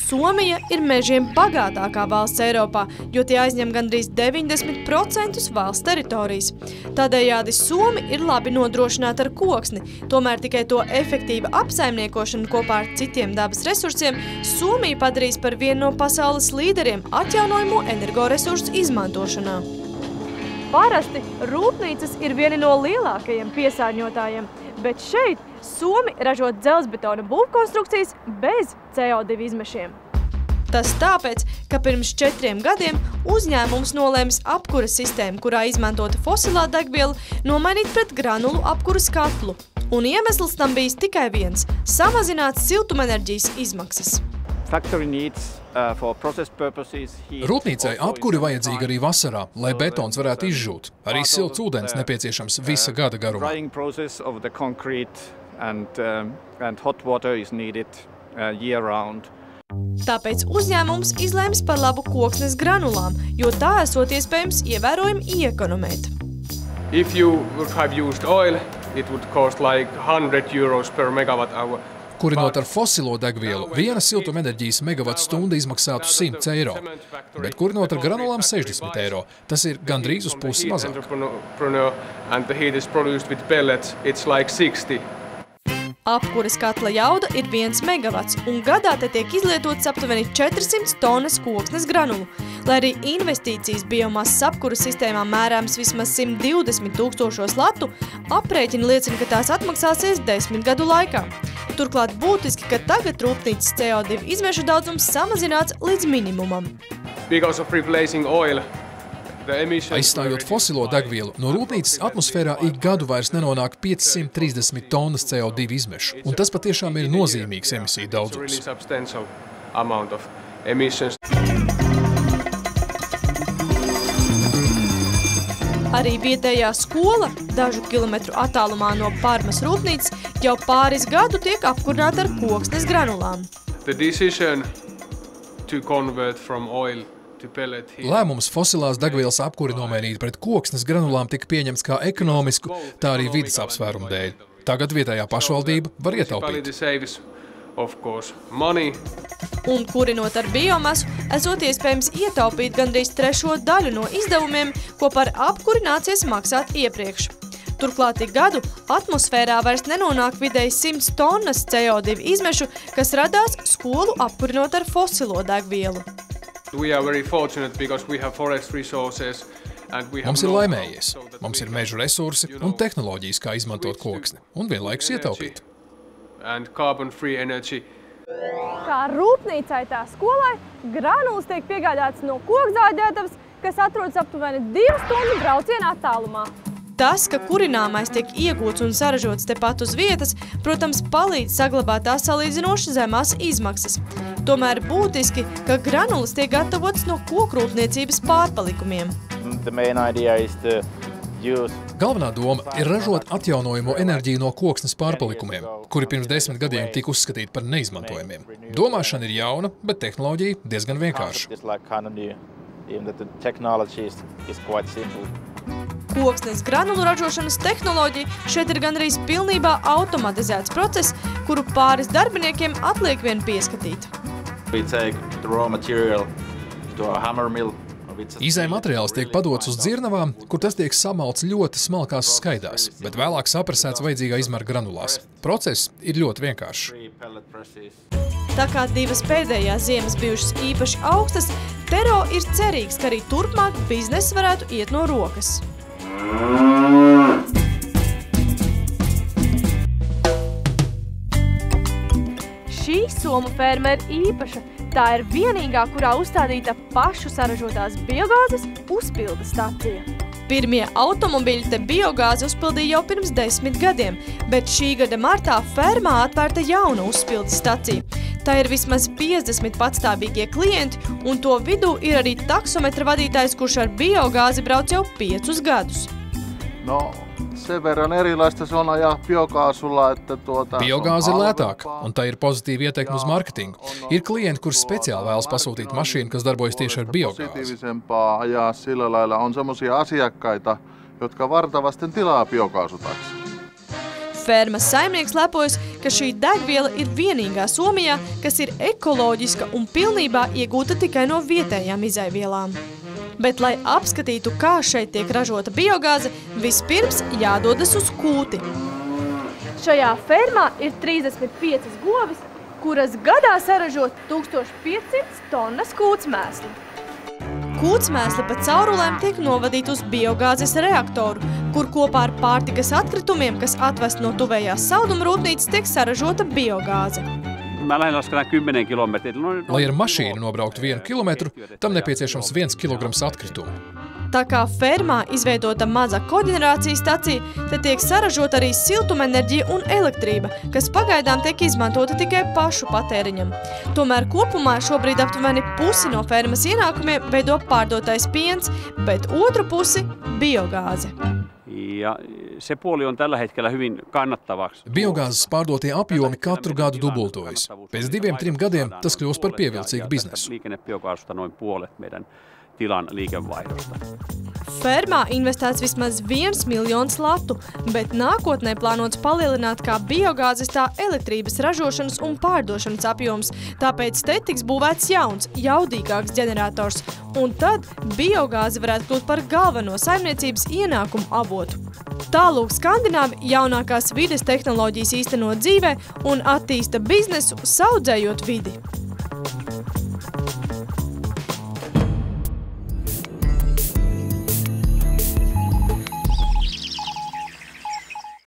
Somija ir mežiem bagātākā valsts Eiropā, jo tie aizņem gandrīz 90% valsts teritorijas. Tādējādi Somi ir labi nodrošināti ar koksni, tomēr tikai to efektīva apsaimniekošana kopā ar citiem dabas resursiem Somiju padarīs par vienu no pasaules līderiem atjaunojamo energoresursu izmantošanā. Parasti rūpnīcas ir vieni no lielākajiem piesārņotājiem, bet šeit Somi ražo dzelzbetona būvkonstrukcijas bez CO2 izmešiem. Tas tāpēc, ka pirms 4 gadiem uzņēmums nolēmis apkuras sistēmu, kurā izmantota fosilā degviela, nomainīt pret granulu apkuras katlu. Un iemesls tam bijis tikai viens – samazināt siltumenerģijas izmaksas. Rūpnīcai apkuri vajadzīga arī vasarā, lai betons varētu izžūt. Arī silts ūdens nepieciešams visa gada garumā. Tāpēc uzņēmums izlēms par labu koksnes granulām, jo tā esot iespējams ievērojami iekonomēt. If you would have used oil, it would cost like €100 per megawatt hour. Kurinot ar fosilo degvielu, viena siltumenerģijas megavatsstunda izmaksātu €100, bet kurinot ar granulām €60. Tas ir gandrīz uz pusi mazāk. Apkuras katla jauda ir 1 megavats, un gadā te tiek izlietots aptuveni 400 tonnas koksnes granulu. Lai arī investīcijas biomasas apkuras sistēmā mērāms vismaz 120 000 latu, aprēķini liecina, ka tās atmaksāsies 10 gadu laikā. Turklāt būtiski, ka tagad rūpnīcas CO2 izmešu daudzums samazināts līdz minimumam. Aizstājot fosilo degvielu, no rūpnīcas atmosfērā ik gadu vairs nenonāk 530 tonnas CO2 izmešu. Un tas patiešām ir nozīmīgs emisiju daudzums. Arī vietējā skola, dažu kilometru attālumā no Parmas rūpnīcas, jau pāris gadu tiek apkurināta ar koksnes granulām. Lēmums fosilās degvielas apkuri nomainīt pret koksnes granulām tika pieņemts kā ekonomisku, tā arī vides apsvērumu dēļ. Tagad vietējā pašvaldība var ietaupīt. Un kurinot ar biomasu, esot iespējams ietaupīt gandrīz 1/3 daļu no izdevumiem, ko par apkuri nācies maksāt iepriekš. Turklāt ik gadu atmosfērā vairs nenonāk vidēji 100 tonnas CO2 izmešu, kas radās skolu apkurinot ar fosilo degvielu. Mums ir laimējies. Mums ir mežu resursi un tehnoloģijas, kā izmantot koksni, un vienlaikus ietaupīt. Kā rūpnīcai tā skolai, granulas tiek piegādātas no kokzāģētavas, kas atrodas aptuveni 2 stundu brauciena attālumā. Tas, ka kurināmais tiek iegūts un saražots tepat uz vietas, protams, palīdz saglabāt tās salīdzinoši zemās izmaksas. Tomēr būtiski, ka granulas tiek gatavotas no kokrūpniecības pārpalikumiem. Galvenā doma ir ražot atjaunojamo enerģiju no koksnes pārpalikumiem, kuri pirms 10 gadiem tika uzskatīti par neizmantojamiem. Domāšana ir jauna, bet tehnoloģija diezgan vienkārša. Koksnes granulu ražošanas tehnoloģija šeit ir gandrīz pilnībā automatizēts process, kuru pāris darbiniekiem atliek vien pieskatīt. Izej materiāls tiek padots uz dzirnavām, kur tas tiek samalts ļoti smalkās skaidās, bet vēlāk saprasēts vajadzīgā izmēra granulās. Process ir ļoti vienkāršs. Tā kā 2 pēdējās ziemas bijušas īpaši augstas, Tero ir cerīgs, ka arī turpmāk bizness varētu iet no rokas. Šī somu ferma ir īpaša. Tā ir vienīgā, kurā uzstādīta pašu saražotās biogāzes uzpildes stacija. Pirmie automobiļi te biogāzi uzpildīja jau pirms 10 gadiem, bet šī gada martā fermā atvērta jauna uzpildes stacija. Tā ir vismaz 50 patstāvīgie klienti, un to vidū ir arī taksometra vadītājs, kurš ar biogāzi brauc jau 5 gadus. Sen verran erilaista se on ajaa biokaasulla, että Biogāze ir lētāka, un tā ir pozitīva ieteikuma uz marketingu. Ir klienti, kurš speciāli vēlas pasūtīt mašīnu, kas darbojas tieši ar biogāzi. Positiivisempaa ajaa sillä lailla on semmoisia asiakkaita, jotka vartavasti tilaa biokaasutaksi. Fermas saimnieks lepojas, ka šī degviela ir vienīgā Somijā, kas ir ekoloģiska un pilnībā iegūta tikai no vietējām izaivielām. Bet, lai apskatītu, kā šeit tiek ražota biogāze, vispirms jādodas uz Kūti. Šajā fermā ir 35 govis, kuras gadā saražot 1500 tonnas kūtsmēsli. Kūtsmēsli pa caurulēm tiek novadīti uz biogāzes reaktoru, kur kopā ar pārtikas atkritumiem, kas atvest no tuvējās saudumrūpnīcas, tiek saražota biogāze. Lai ar mašīnu nobrauktu 1 kilometru, tam nepieciešams 1 kilograms atkritumu. Tā kā fermā izveidota maza koģenerācijas stacija, te tiek saražota arī siltumenerģija un elektrība, kas pagaidām tiek izmantota tikai pašu patēriņam. Tomēr kopumā šobrīd aptuveni pusi no fermas ienākumiem veido pārdotais piens, bet otru pusi – biogāze. Ja se puoli on tällä hetkellä hyvin kannattavaksi. Biogāzes pārdotie apjomi katru gadu dubultojas. Pēc 2-3 gadiem tas kļūs par pievilcīgu biznesu. Liikennebiokaastusta noin puolet meidän tilan liikevaihdosta. Fermā investēts vismaz 1 miljons latu, bet nākotnē plānots palielināt kā biogāzes, tā elektrības ražošanas un pārdošanas apjoms. Tāpēc te tiks būvēts jauns, jaudīgāks ģenerators. Un tad biogāze varētu kļūt par galveno saimniecības ienākumu avotu. Tālūk Skandināvi jaunākās vides tehnoloģijas īsteno dzīvē un attīsta biznesu, saudzējot vidi.